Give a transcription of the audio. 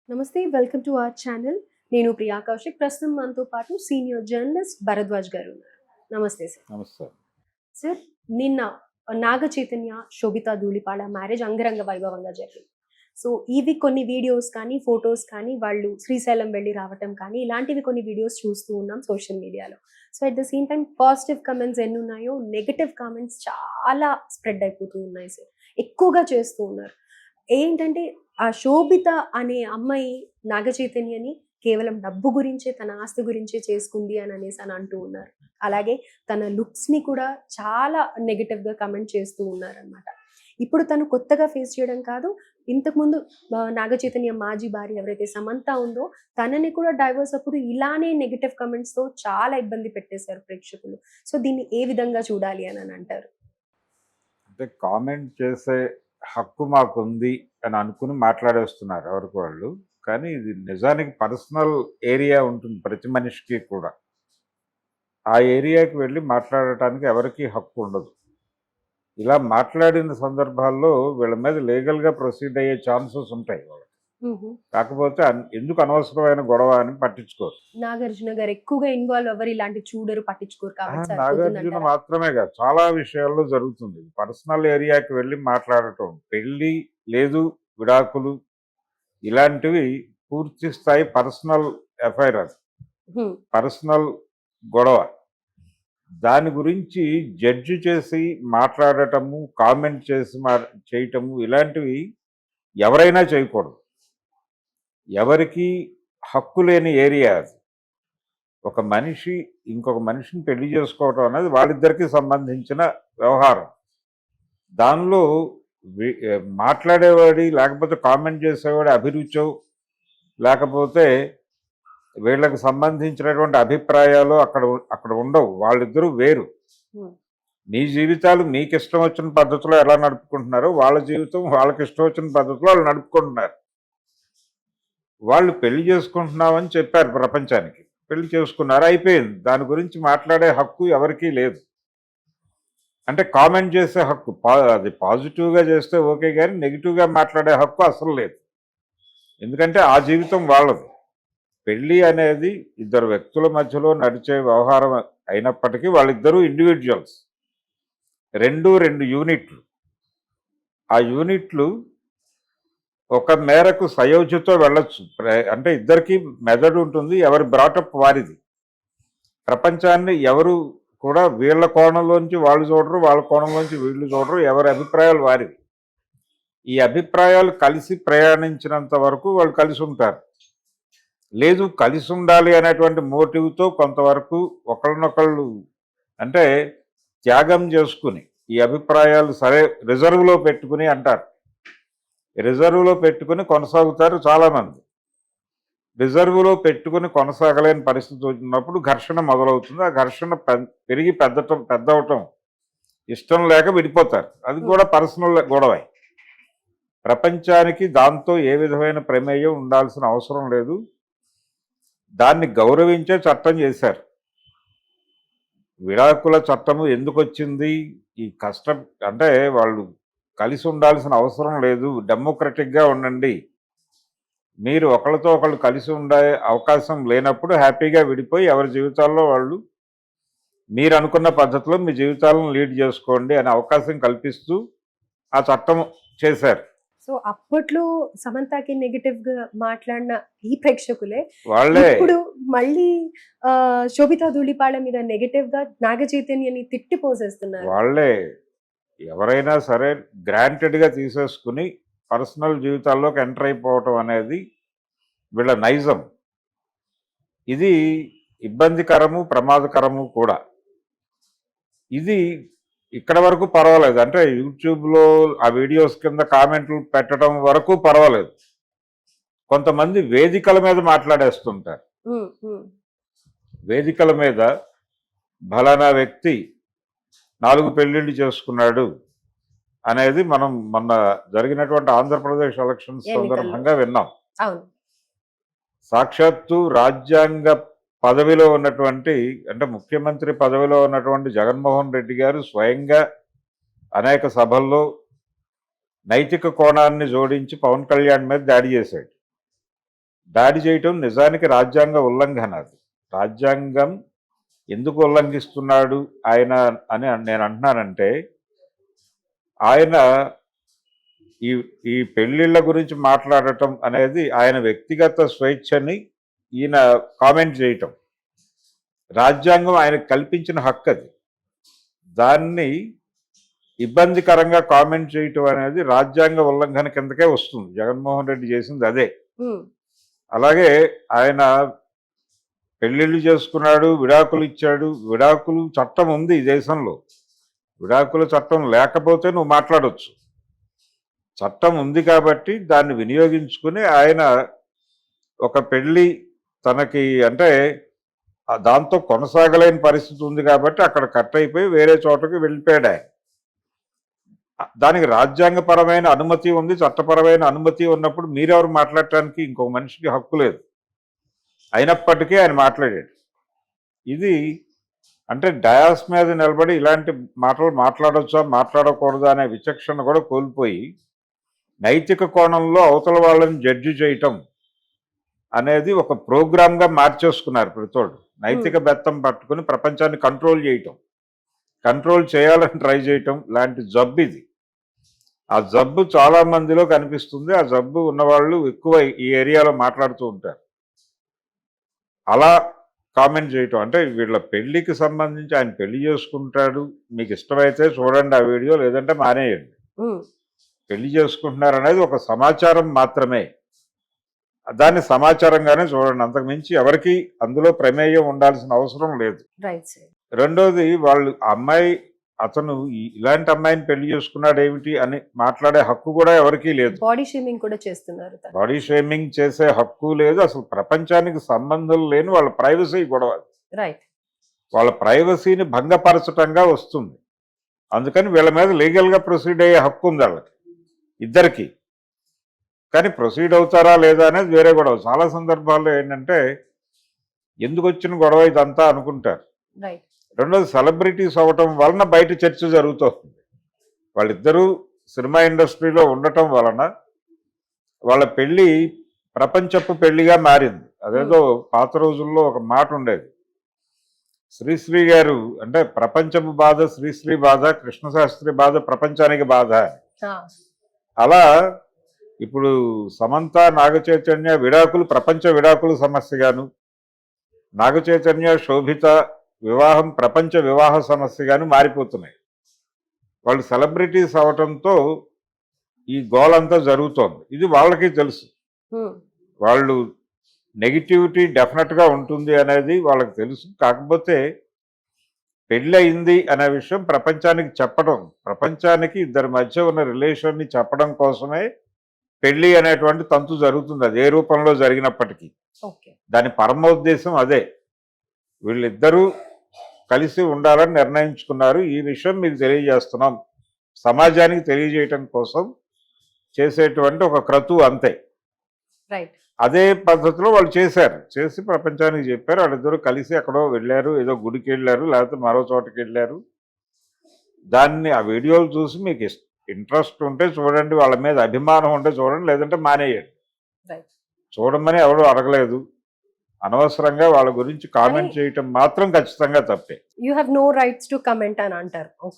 నమస్తే. Welcome to our channel. నేను ప్రియా కౌశిక్. ప్రస్తుతం మనతో పాటు సీనియర్ జర్నలిస్ట్ భరద్వాజ్ గారు ఉన్నారు. నమస్తే సార్. నమస్తే. సార్, నిన్న నాగ చైతన్య, శోభితా ధూళిపాడ మ్యారేజ్ అంగరంగ వైభవంగా జరిగింది. సో ఇవి కొన్ని వీడియోస్ కానీ, ఫోటోస్ కానీ, వాళ్ళు శ్రీశైలం వెళ్ళి రావటం కానీ, ఇలాంటివి కొన్ని వీడియోస్ చూస్తూ ఉన్నాం సోషల్ మీడియాలో. So at the same time positive comments ఎన్ని ఉన్నాయో, నెగటివ్ కామెంట్స్ చాలా స్ప్రెడ్ అయిపోతూ ఉన్నాయి సార్. ఎక్కువగా చేస్తూ ఉన్నారు. ఏంటంటే ఆ శోభిత అనే అమ్మాయి నాగ చైతన్యని కేవలం డబ్బు గురించే, తన ఆస్తి గురించే చేసుకుంది అని అనేసి అని అంటూ ఉన్నారు. అలాగే తన లుక్స్ ని కూడా చాలా నెగటివ్ గా కమెంట్ చేస్తూ ఉన్నారనమాట. ఇప్పుడు తను కొత్తగా ఫేస్ చేయడం కాదు, ఇంతకుముందు నాగ చైతన్య మాజీ భార్య ఎవరైతే సమంత ఉందో తనని కూడా డైవర్స్ అప్పుడు ఇలానే నెగటివ్ కమెంట్స్ తో చాలా ఇబ్బంది పెట్టేశారు ప్రేక్షకులు. సో దీన్ని ఏ విధంగా చూడాలి అని అంటారు? అంటే కామెంట్ చేసే హక్కు మాకుంది అని అనుకుని మాట్లాడేస్తున్నారు ఎవరికి వాళ్ళు. కానీ ఇది నిజానికి పర్సనల్ ఏరియా ఉంటుంది ప్రతి మనిషికి కూడా. ఆ ఏరియాకి వెళ్ళి మాట్లాడటానికి ఎవరికీ హక్కు ఉండదు. ఇలా మాట్లాడిన సందర్భాల్లో వీళ్ళ మీద లీగల్గా ప్రొసీడ్ అయ్యే ఛాన్సెస్ ఉంటాయి వాళ్ళకి. కాకపోతే ఎందుకు అనవసరమైన గొడవ అని పట్టించుకోరు. నాగార్జున గారు ఎక్కువగా ఇన్వాల్వ్ అవ్వరు, ఇలాంటి చూడరు, పట్టించుకోరు కాబట్టి నాగార్జున సరిపోతుందంటారా? మాత్రమే కాదు, చాలా విషయాల్లో జరుగుతుంది. పర్సనల్ ఏరియాకి వెళ్ళి మాట్లాడటం, పెళ్ళి లేదు విడాకులు ఇలాంటివి పూర్తి స్థాయి పర్సనల్ ఎఫైర్. అది పర్సనల్ గొడవ. దాని గురించి జడ్జి చేసి మాట్లాడటము, కామెంట్ చేసి చేయటము ఇలాంటివి ఎవరైనా చేయకూడదు. ఎవరికి హక్కు లేని ఏరియా అది. ఒక మనిషి ఇంకొక మనిషిని పెళ్లి చేసుకోవటం అనేది వాళ్ళిద్దరికీ సంబంధించిన వ్యవహారం. దానిలో మాట్లాడేవాడి లేకపోతే కామెంట్ చేసేవాడి అభిరుచో లేకపోతే వీళ్ళకి సంబంధించినటువంటి అభిప్రాయాలు అక్కడ అక్కడ ఉండవు. వాళ్ళిద్దరూ వేరు. మీ జీవితాలు మీకు ఇష్టం వచ్చిన పద్ధతిలో ఎలా నడుపుకుంటున్నారో వాళ్ళ జీవితం వాళ్ళకి ఇష్టం వచ్చిన పద్ధతిలో వాళ్ళు నడుపుకుంటున్నారు. వాళ్ళు పెళ్లి చేసుకుంటున్నామని చెప్పారు ప్రపంచానికి, పెళ్లి చేసుకున్నారు, అయిపోయింది. దాని గురించి మాట్లాడే హక్కు ఎవరికీ లేదు. అంటే కామెంట్ చేసే హక్కు అది పాజిటివ్గా చేస్తే ఓకే, కానీ నెగిటివ్గా మాట్లాడే హక్కు అసలు లేదు. ఎందుకంటే ఆ జీవితం వాళ్ళది. పెళ్ళి అనేది ఇద్దరు వ్యక్తుల మధ్యలో నడిచే వ్యవహారం అయినప్పటికీ వాళ్ళిద్దరూ ఇండివిజువల్స్. రెండు యూనిట్లు. ఆ యూనిట్లు ఒక మేరకు సయోధ్యతో వెళ్ళొచ్చు. అంటే ఇద్దరికి మెదడు ఉంటుంది, ఎవరి బ్రాటప్ వారిది. ప్రపంచాన్ని ఎవరు కూడా వీళ్ళ కోణంలోంచి వాళ్ళు చూడరు, వాళ్ళ కోణంలోంచి వీళ్ళు చూడరు, ఎవరి అభిప్రాయాలు వారివి. ఈ అభిప్రాయాలు కలిసి ప్రయాణించినంత వరకు వాళ్ళు కలిసి ఉంటారు. లేదు, కలిసి ఉండాలి అనేటువంటి మోటివ్తో కొంతవరకు ఒకళ్ళనొకళ్ళు అంటే త్యాగం చేసుకుని ఈ అభిప్రాయాలు సరే రిజర్వ్లో పెట్టుకుని అంటారు. రిజర్వ్లో పెట్టుకుని కొనసాగుతారు చాలామంది. రిజర్వ్లో పెట్టుకుని కొనసాగలేని పరిస్థితి వచ్చినప్పుడు ఘర్షణ మొదలవుతుంది. ఆ ఘర్షణ పెరిగి పెద్దవటం ఇష్టం లేక విడిపోతారు. అది కూడా పర్సనల్ గొడవే. ప్రపంచానికి దాంతో ఏ విధమైన ప్రమేయం ఉండాల్సిన అవసరం లేదు. దాన్ని గౌరవించే చట్టం చేశారు. విడాకుల చట్టము ఎందుకు వచ్చింది? ఈ కష్టం అంటే వాళ్ళు కలిసి ఉండాల్సిన అవసరం లేదు, డెమోక్రటిక్గా ఉండండి, మీరు ఒకళ్ళతో ఒకళ్ళు కలిసి ఉండే అవకాశం లేనప్పుడు హ్యాపీగా విడిపోయి ఎవరి జీవితాల్లో వాళ్ళు మీరు అనుకున్న పద్ధతిలో మీ జీవితాలను లీడ్ చేసుకోండి అనే అవకాశం కల్పిస్తూ ఆ చట్టం చేశారు. సో అప్పట్లో సమంతకి నెగటివ్ గా మాట్లాడిన ఈ ప్రేక్షకులే వాళ్ళే ఇప్పుడు మళ్ళీ శోభితా ధూళిపాడ మీద నెగటివ్ గా నాగ చైతన్యని తిట్టి పోసేస్తున్నారు. వాళ్ళే ఎవరైనా సరే గ్రాంటెడ్గా తీసేసుకుని పర్సనల్ జీవితాల్లోకి ఎంటర్ అయిపోవటం అనేది వీళ్ళ నైజం. ఇది ఇబ్బందికరము, ప్రమాదకరము కూడా. ఇది ఇక్కడ వరకు పర్వాలేదు. అంటే యూట్యూబ్లో ఆ వీడియోస్ కింద కామెంట్లు పెట్టడం వరకు పర్వాలేదు. కొంతమంది వేదికల మీద మాట్లాడేస్తుంటారు. వేదికల మీద ఫలానా వ్యక్తి 4 పెళ్ళిళ్ళు చేసుకున్నాడు అనేది మనం మొన్న జరిగినటువంటి ఆంధ్రప్రదేశ్ ఎలక్షన్స్ సందర్భంగా విన్నాం. సాక్షాత్తు రాజ్యాంగ పదవిలో ఉన్నటువంటి అంటే ముఖ్యమంత్రి పదవిలో ఉన్నటువంటి జగన్మోహన్ రెడ్డి గారు స్వయంగా అనేక సభల్లో నైతిక కోణాన్ని జోడించి పవన్ కళ్యాణ్ మీద దాడి చేశాడు. దాడి చేయటం నిజానికి రాజ్యాంగ ఉల్లంఘన. అది రాజ్యాంగం ఎందుకు ఉల్లంఘిస్తున్నాడు ఆయన అని నేను అంటున్నానంటే, ఆయన ఈ ఈ పెళ్లిళ్ళ గురించి మాట్లాడటం అనేది ఆయన వ్యక్తిగత స్వేచ్ఛని ఈయన కామెంట్ చేయటం. రాజ్యాంగం ఆయనకు కల్పించిన హక్కు అది. దాన్ని ఇబ్బందికరంగా కామెంట్ చేయటం అనేది రాజ్యాంగ ఉల్లంఘన కిందకే వస్తుంది. జగన్మోహన్ రెడ్డి చేసింది అదే. అలాగే ఆయన పెళ్లిళ్ళు చేసుకున్నాడు, విడాకులు ఇచ్చాడు. విడాకులు చట్టం ఉంది ఈ దేశంలో. విడాకుల చట్టం లేకపోతే నువ్వు మాట్లాడొచ్చు. చట్టం ఉంది కాబట్టి దాన్ని వినియోగించుకుని ఆయన ఒక పెళ్లి తనకి అంటే దాంతో కొనసాగలేని పరిస్థితి ఉంది కాబట్టి అక్కడ కట్ అయిపోయి వేరే చోటకి వెళ్ళిపోయాడు ఆయన. దానికి రాజ్యాంగపరమైన అనుమతి ఉంది, చట్టపరమైన అనుమతి ఉన్నప్పుడు మీరెవరు మాట్లాడటానికి ఇంకొక మనిషికి హక్కు లేదు. అయినప్పటికీ ఆయన మాట్లాడాడు. ఇది అంటే డయాస్ మీద నిలబడి ఇలాంటి మాటలు మాట్లాడొచ్చా మాట్లాడకూడదా అనే విచక్షణ కూడా కోల్పోయి నైతిక కోణంలో అవతల వాళ్ళని జడ్జి చేయటం అనేది ఒక ప్రోగ్రామ్గా మార్చేసుకున్నారు ప్రతివాడు. నైతిక బెత్తం పట్టుకుని ప్రపంచాన్ని కంట్రోల్ చేయటం, కంట్రోల్ చేయాలని ట్రై చేయటం లాంటి జబ్బు ఇది. ఆ జబ్బు చాలా మందిలో కనిపిస్తుంది. ఆ జబ్బు ఉన్నవాళ్ళు ఎక్కువ ఈ ఏరియాలో మాట్లాడుతూ ఉంటారు. అలా కామెంట్ చేయటం అంటే వీళ్ళ పెళ్లికి సంబంధించి ఆయన పెళ్లి చేసుకుంటాడు, మీకు ఇష్టమైతే చూడండి ఆ వీడియో, లేదంటే మానేయండి. పెళ్లి చేసుకుంటున్నారు అనేది ఒక సమాచారం మాత్రమే. దాన్ని సమాచారంగానే చూడండి, అంతకు మించి ఎవరికి అందులో ప్రమేయం ఉండాల్సిన అవసరం లేదు. రెండోది వాళ్ళు అమ్మాయి అతను ఇలాంటి అమ్మాయిని పెళ్లి చేసుకున్నాడు ఏమిటి అని మాట్లాడే హక్కు కూడా ఎవరికీ లేదు. బాడీ షేమింగ్ కూడా చేస్తున్నారు. బాడీ షేమింగ్ చేసే హక్కు లేదు. అసలు ప్రపంచానికి సంబంధం లేని వాళ్ళ ప్రైవసీ గొడవ. వాళ్ళ ప్రైవసీని భంగపరచటంగా వస్తుంది. అందుకని వీళ్ళ మీద లీగల్గా ప్రొసీడ్ అయ్యే హక్కు ఉంది వాళ్ళకి ఇద్దరికి. కానీ ప్రొసీడ్ అవుతారా లేదా అనేది వేరే గొడవ. చాలా సందర్భాల్లో ఏంటంటే ఎందుకు వచ్చిన గొడవ ఇదంతా అనుకుంటారు. రెండోది సెలబ్రిటీస్ అవ్వటం వలన బయట చర్చ జరుగుతుంది. వాళ్ళిద్దరూ సినిమా ఇండస్ట్రీలో ఉండటం వలన వాళ్ళ పెళ్ళి ప్రపంచపు పెళ్లిగా మారింది. అదేదో పాత రోజుల్లో ఒక మాట ఉండేది, శ్రీశ్రీ గారు అంటే ప్రపంచపు బాధ శ్రీశ్రీ బాధ, కృష్ణశాస్త్రి బాధ ప్రపంచానికి బాధ. అలా ఇప్పుడు సమంత నాగచైతన్య విడాకులు ప్రపంచ విడాకుల సమస్యగాను, నాగచైతన్య శోభిత వివాహం ప్రపంచ వివాహ సమస్యగాను మారిపోతున్నాయి. వాళ్ళు సెలబ్రిటీస్ అవటంతో ఈ గోలంతా జరుగుతోంది. ఇది వాళ్ళకి తెలుసు. వాళ్ళు నెగిటివిటీ డెఫినెట్గా ఉంటుంది అనేది వాళ్ళకి తెలుసు. కాకపోతే పెళ్ళి అయింది అనే విషయం ప్రపంచానికి చెప్పడం, ప్రపంచానికి ఇద్దరి మధ్య ఉన్న రిలేషన్ని చెప్పడం కోసమే పెళ్ళి అనేటువంటి తంతు జరుగుతుంది. అది ఏ రూపంలో జరిగినప్పటికీ దాని పరమోద్దేశం అదే. వీళ్ళిద్దరూ కలిసి ఉండాలని నిర్ణయించుకున్నారు. ఈ విషయం మీకు తెలియజేస్తున్నాం, సమాజానికి తెలియజేయటం కోసం చేసేటువంటి ఒక క్రతువు అంతే. అదే పద్ధతిలో వాళ్ళు చేసి ప్రపంచానికి చెప్పారు. వాళ్ళిద్దరూ కలిసి ఎక్కడో వెళ్ళారు, ఏదో గుడికి వెళ్ళారు, లేకపోతే మరో చోటకి వెళ్ళారు. దాన్ని ఆ వీడియోలు చూసి మీకు ఇంట్రెస్ట్ ఉంటే చూడండి, వాళ్ళ మీద అభిమానం ఉంటే చూడండి, లేదంటే మానేయండి. చూడమని ఎవరు అడగలేదు. అనవసరంగా వాళ్ళ గురించి కామెంట్ చేయటం మాత్రం ఖచ్చితంగా తప్పే. You have no rights to comment అని అంటారు.